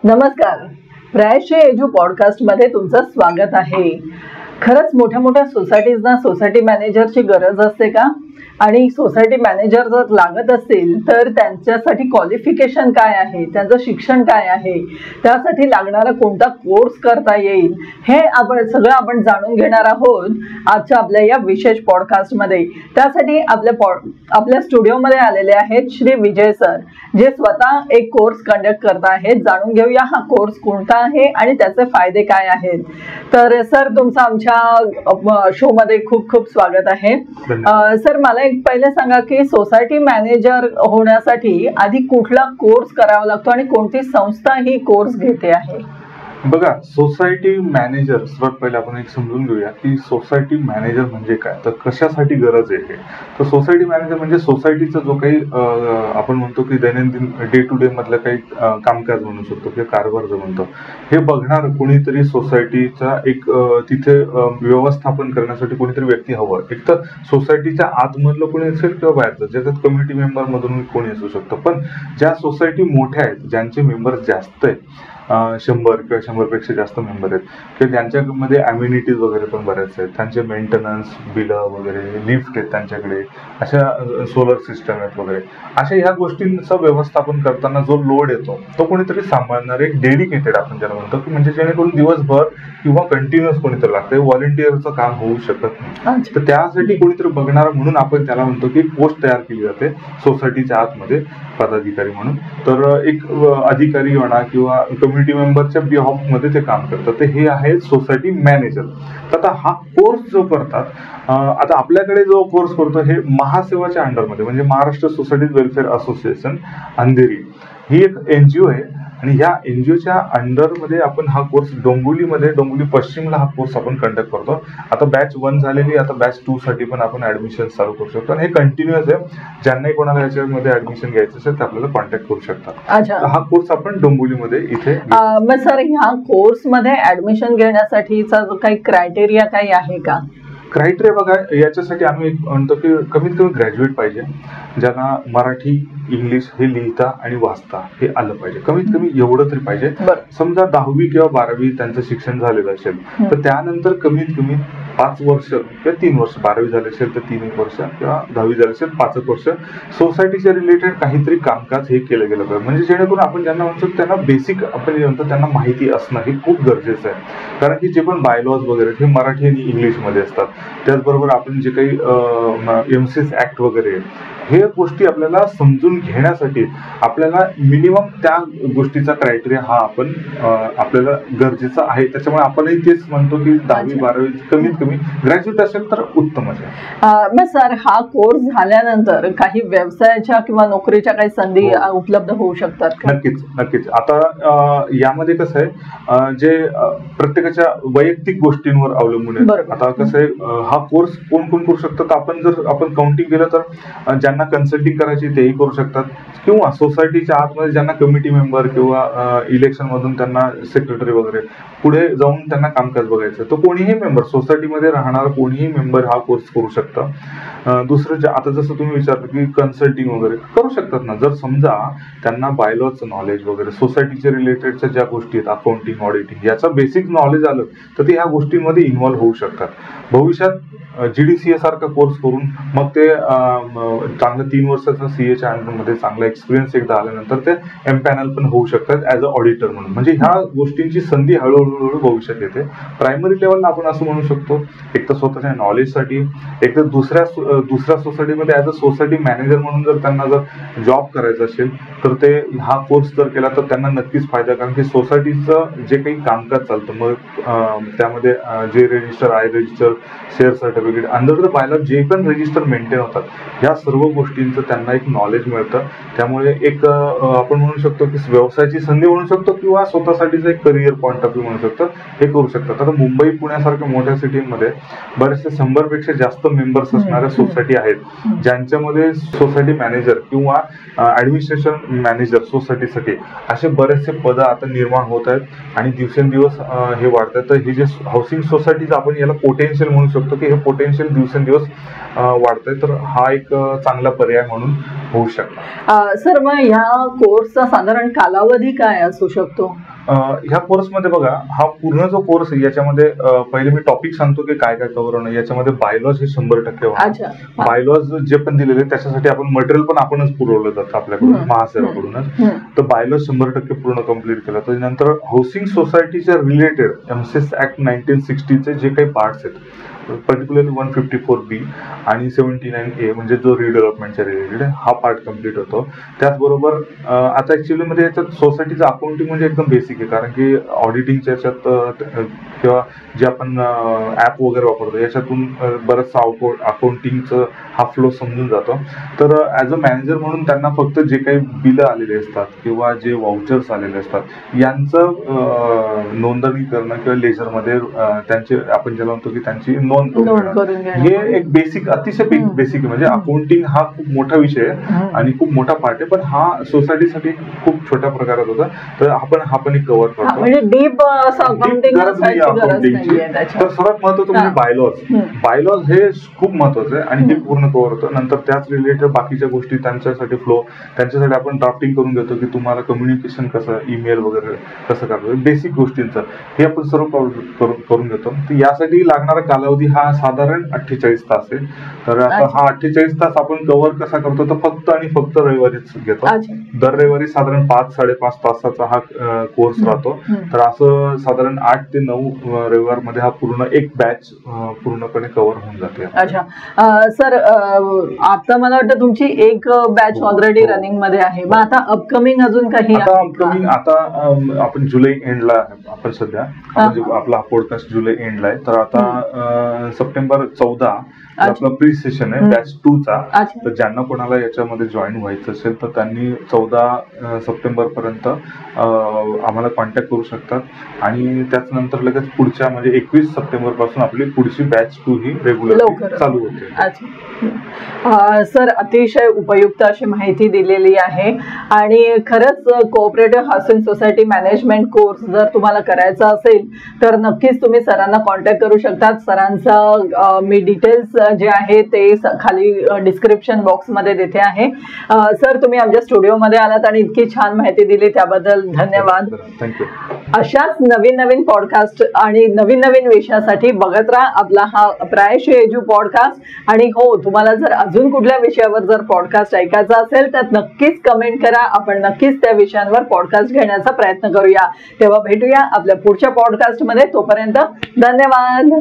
नमस्कार. प्रायश्ची edu podcast मध्ये तुमचं स्वागत आहे. खरंच मोठ्या मोठ्या सोसायटीजना सोसायटी मॅनेजरची गरज असते का? आणि सोसायटी मॅनेजर जर लागत असतील तर त्यांच्यासाठी क्वालिफिकेशन काय आहे, त्यांचं शिक्षण काय आहे, त्यासाठी लागणारा कोणता कोर्स करता येईल, हे आपण जाणून घेणार आहोत आजच्या आपल्या या विशेष पॉडकास्टमध्ये. त्यासाठी आपल्या स्टुडिओमध्ये आलेले आहेत श्री विजय सर, जे स्वतः एक कोर्स कंडक्ट करत आहेत. जाणून घेऊया हा कोर्स कोणता आहे आणि त्याचे फायदे काय आहेत. तर सर, तुमचं आमच्या शो मध्ये खूप खूप स्वागत आहे. सर, मला एक पहिले सांगा की सोसायटी मॅनेजर होण्यासाठी आधी कुठला कोर्स करावा लागतो आणि कोणती संस्था ही कोर्स घेते आहे? बघा, सोसायटी मॅनेजर सर्वात पहिले आपण एक समजून घेऊया की सोसायटी मॅनेजर म्हणजे काय, तर कशासाठी गरज आहे. तर सोसायटी मॅनेजर म्हणजे सोसायटीचा जो काही आपण म्हणतो की दैनंदिन डे टू डे मधलं काही कामकाज म्हणू शकतो किंवा कारभार जो म्हणतो, हे बघणार कोणीतरी सोसायटीचा एक तिथे व्यवस्थापन करण्यासाठी कोणीतरी व्यक्ती हवं. एक तर सोसायटीच्या आतमधलं कोणी असेल किंवा बाहेरचं, ज्याच्यात कम्युनिटी मेंबर मधून कोणी असू शकतो. पण ज्या सोसायटी मोठ्या आहेत, ज्यांचे मेंबर जास्त आहेत, 100 किंवा 100पेक्षा जास्त मेंबर आहेत, किंवा त्यांच्यामध्ये अम्युनिटीज वगैरे पण बऱ्याच आहेत, त्यांचे मेंटेनन्स बिलं वगैरे, लिफ्ट आहेत त्यांच्याकडे, अशा सोलर सिस्टम आहेत वगैरे, अशा ह्या गोष्टींचं व्यवस्थापन करताना जो लोड येतो तो कोणीतरी सांभाळणार, एक डेडिकेटेड आपण ज्याला म्हणतो की म्हणजे जेणेकरून दिवसभर किंवा कंटिन्युअस कोणीतरी लागतं. व्हॉलंटिअरचं काम होऊ शकत नाही, तर त्यासाठी कोणीतरी बघणार म्हणून आपण त्याला म्हणतो की पोस्ट तयार केली जाते सोसायटीच्या आतमध्ये पदाधिकारी म्हणून. तर एक अधिकारी म्हणा किंवा कम्युनिटी मेंबरच्या बिहाफ मध्ये ते काम करतात, तर हे आहे सोसायटी मॅनेजर. तर आता हा कोर्स जो करतात, आता आपल्याकडे जो कोर्स करतो हे महासेवाच्या अंडरमध्ये, म्हणजे Maharashtra society welfare association Andheri ही एक NGO आहे, आणि ह्या NGOच्या अंडरमध्ये आपण हा कोर्स डोंबिवली पश्चिमला हा कोर्स आपण कंडक्ट करतो. आता बॅच 1 झालेली, आता बॅच 2 साठी पण आपण ऍडमिशन चालू करू शकतो, आणि हे कंटिन्युअस आहे. ज्यांनाही कोणाला याच्यामध्ये ऍडमिशन घ्यायचं असेल तर आपल्याला कॉन्टॅक्ट करू शकतात. हा कोर्स आपण डोंबिवलीमध्ये इथे. मग सर, ह्या कोर्स मध्ये ऍडमिशन घेण्यासाठीचा जो काही क्रायटेरिया काही आहे का? क्रायटेरिया बघा, याच्यासाठी आम्ही म्हणतो की कमीत कमी ग्रॅज्युएट पाहिजे, ज्यांना मराठी इंग्लिश हे लिहिता आणि वाचता हे आलं पाहिजे, कमीत कमी एवढं तरी पाहिजे. समजा 10वी किंवा 12वी त्यांचं शिक्षण झालेलं असेल तर त्यानंतर कमीत कमी 5 वर्ष किंवा 3 वर्ष, 12वी झाले असेल तर 3 वर्ष, किंवा 10वी झाले असेल 5 वर्ष सोसायटीच्या रिलेटेड काहीतरी कामकाज हे केलं गेलं पाहिजे. म्हणजे जेणेकरून आपण ज्यांना म्हणतो त्यांना बेसिक आपण जे म्हणतो त्यांना माहिती असणं हे खूप गरजेचं आहे. कारण की जे पण बायलॉज वगैरे हे मराठी आणि इंग्लिशमध्ये असतात. त्याचबरोबर आपण जे काही MCS ऍक्ट वगैरे हे गोष्टी आपल्याला समजून घेण्यासाठी आपल्याला मिनिमम त्या गोष्टीचा क्रायटेरिया हा आपण आपल्याला गरजेचा आहे. त्याच्यामुळे आपणही तेच म्हणतो की 10वी 12वी कमीत कमी ग्रॅज्युएट असेल तर उत्तमच आहे. मग सर, हा कोर्स झाल्यानंतर काही व्यवसायाच्या किंवा नोकरीच्या काही संधी उपलब्ध होऊ शकतात का? नक्कीच. आता यामध्ये कसं आहे, जे प्रत्येकाच्या वैयक्तिक गोष्टींवर अवलंबून आहे. आता कसं आहे, हा कोर्स कोण कोण करू शकतात, आपण काउंटिंग केलं तर ज्यांना कन्सल्टिंग करायची तेही करू शकतात, किंवा सोसायटीच्या आतमध्ये ज्यांना कमिटी मेंबर किंवा इलेक्शन मधून त्यांना सेक्रेटरी वगैरे पुढे जाऊन त्यांना कामकाज बघायचं, तो कोणीही मेंबर, सोसायटीमध्ये राहणारा कोणीही मेंबर हा कोर्स करू शकतं. दुसरं, आता जसं तुम्ही विचारलं की कन्सल्टिंग वगैरे करू शकतात ना, जर समजा त्यांना बायलॉचं नॉलेज वगैरे, सोसायटीच्या रिलेटेडच्या ज्या गोष्टी आहेत, अकाउंटिंग ऑडिटिंग याचा बेसिक नॉलेज आलं तर ते ह्या गोष्टींमध्ये इन्व्हॉल्व्ह होऊ शकतात. भविष्यात GDCA सारखा कोर्स करून मग ते चांगलं 3 वर्षाचा CAच्या अंडरमध्ये चांगला एक्सपिरियन्स एकदा आल्यानंतर ते एम्पॅनल पण होऊ शकतात ऍज अ ऑडिटर म्हणून. म्हणजे ह्या गोष्टींची संधी हळूहळू भविष्यात येते. प्रायमरी लेवलला आपण असं म्हणू शकतो, एक तर स्वतःच्या नॉलेजसाठी, एक तर दुसऱ्या सोसायटीमध्ये ऍज अ सोसायटी मॅनेजर म्हणून जर त्यांना जर जॉब करायचा असेल तर ते हा कोर्स जर केला तर त्यांना नक्कीच फायदा. कारण की सोसायटीचं जे काही कामकाज चालतं, मग त्यामध्ये जे register, I register, share certificate, under the bylaw जे पण रजिस्टर मेंटेन होतात, ह्या सर्व गोष्टींचं त्यांना एक नॉलेज मिळतं. त्यामुळे एक आपण म्हणू शकतो की व्यवसायाची संधी म्हणू शकतो, किंवा स्वतःसाठीचं एक करिअर पॉईंट ऑफ व्ह्यू म्हणू शकतो, हे करू शकतात. आता मुंबई पुण्यासारख्या मोठ्या सिटीमध्ये बरेचसे 100पेक्षा जास्त मेंबर्स असणाऱ्या सोसायटी आहेत, ज्यांच्यामध्ये सोसायटी मॅनेजर किंवा ऍडमिनिस्ट्रेशन मॅनेजर सोसायटीसाठी असे बरेचसे पद आता निर्माण होत आहेत, आणि दिवसेंदिवस हे वाढत आहेत. तर हे जे हाऊसिंग सोसायटीज आपण याला पोटेन्शियल म्हणू शकतो की हे पोटेन्शियल दिवसेंदिवस वाढतंय, तर हा एक चांगला पर्याय म्हणून होऊ शकतो. सर, मग ह्या कोर्सचा साधारण कालावधी काय असू शकतो? ह्या कोर्समध्ये बघा, हा पूर्ण जो कोर्स आहे याच्यामध्ये पहिले मी टॉपिक सांगतो की काय काय कव्हर होणं. याच्यामध्ये बायलॉज हे 100% बायलॉज जे पण दिलेले त्याच्यासाठी आपण मटेरियल पण आपणच पुरवलं जातं आपल्याकडून, महासेवाकडूनच. तर बायलॉज 100% पूर्ण कम्प्लीट केलं. त्यानंतर हाऊसिंग सोसायटीच्या रिलेटेड एमसीएस ऍक्ट 1960 जे काही पार्ट्स आहेत, पर्टिक्युलरली 154B आणि 79A म्हणजे जो रिडेव्हलपमेंटच्या रिलेटेड हा पार्ट कम्प्लीट होतो. त्याचबरोबर आता ऍक्च्युअली मध्ये याच्यात सोसायटीचं अकाउंटिंग म्हणजे एकदम बेसिक आहे, कारण की ऑडिटिंगच्या याच्यात किंवा जे आपण ऍप वगैरे वापरतो याच्यातून बरंचसा अकाउंटिंगचं हा फ्लो समजून जातो. तर ऍज अ मॅनेजर म्हणून त्यांना फक्त जे काही बिलं आलेले असतात किंवा जे वाउचर्स आलेले असतात यांचं नोंदणी करणं किंवा लेजरमध्ये त्यांचे आपण ज्याला म्हणतो की त्यांची नोंद करून घेणं, हे एक बेसिक, अतिशय बेसिक. म्हणजे अकाउंटिंग हा खूप मोठा विषय आहे आणि खूप मोठा पार्ट आहे, पण हा सोसायटीसाठी खूप छोट्या प्रकारात होता. तर आपण हा पण एक कव्हर करतो. म्हणजे डीप गरज नाही अकाउंटिंगची. तर सर्वात महत्वाचं म्हणजे बायलॉज हे खूप महत्वाचं आहे आणि हे पूर्ण कव्हर होतं. नंतर त्याच रिलेटेड बाकीच्या गोष्टी, त्यांच्यासाठी फ्लो, त्यांच्यासाठी आपण ड्राफ्टिंग करून घेतो की तुम्हाला कम्युनिकेशन कसं, ईमेल वगैरे कसं करायचं, बेसिक गोष्टींचं हे आपण सर्व करून घेतो. तर यासाठी लागणारा कालावधी हा साधारण 48 तास आहे. तर आता हा 48 तास आपण कव्हर कसा करतो, तर फक्त आणि फक्त रविवारीच घेतो. दर रविवारी साधारण 5-5.5 तासाचा हा कोर्स राहतो. तर असं साधारण 8 ते 9 रविवार मध्ये हा पूर्ण एक बॅच पूर्णपणे कव्हर होऊन जाते. अच्छा सर, आता मला वाटतं तुमची एक बॅच ऑलरेडी रनिंग मध्ये आहे. मग आता अपकमिंग अजून काही? आता आपण जुलै एंडला आपण सध्या, आपला पॉडकास्ट जुलै एंडला आहे. तर आता सप्टेंबर 14 आपला प्री सेशन आहे बॅच 2 चा. तर ज्यांना कोणाला याच्यामध्ये जॉईन व्हायचं असेल तर त्यांनी 14 सप्टेंबर पर्यंत आम्हाला कॉन्टॅक्ट करू शकतात आणि त्याच्यानंतर लगेच पुढच्या म्हणजे 21 सप्टेंबर पासून आपली पुढची बॅच 2 ही रेग्युलर चालू होते. सर, अतिशय उपयुक्त अशी माहिती दिलेली आहे आणि खरंच cooperative housing society management course जर तुम्हाला करायचा असेल तर नक्कीच तुम्ही सरांना कॉन्टॅक्ट करू शकतात. सरांचा मी डिटेल्स जे आहे ते खाली डिस्क्रिप्शन बॉक्स मध्ये देते आहे. सर, तुम्ही आमच्या स्टुडिओमध्ये आलात आणि इतकी छान माहिती दिली त्याबद्दल धन्यवाद. थँक्यू. अशाच नवीन पॉडकास्ट आणि नवीन विषयासाठी बघत राहा आपला हा प्रायश एजू पॉडकास्ट. आणि हो, तुम्हाला जर अजून कुठल्या विषयावर जर पॉडकास्ट ऐकायचा असेल तर नक्कीच कमेंट करा. आपण नक्कीच त्या विषयांवर पॉडकास्ट घेण्याचा प्रयत्न करूया. तेव्हा भेटूया आपल्या पुढच्या पॉडकास्ट मध्ये. तोपर्यंत धन्यवाद.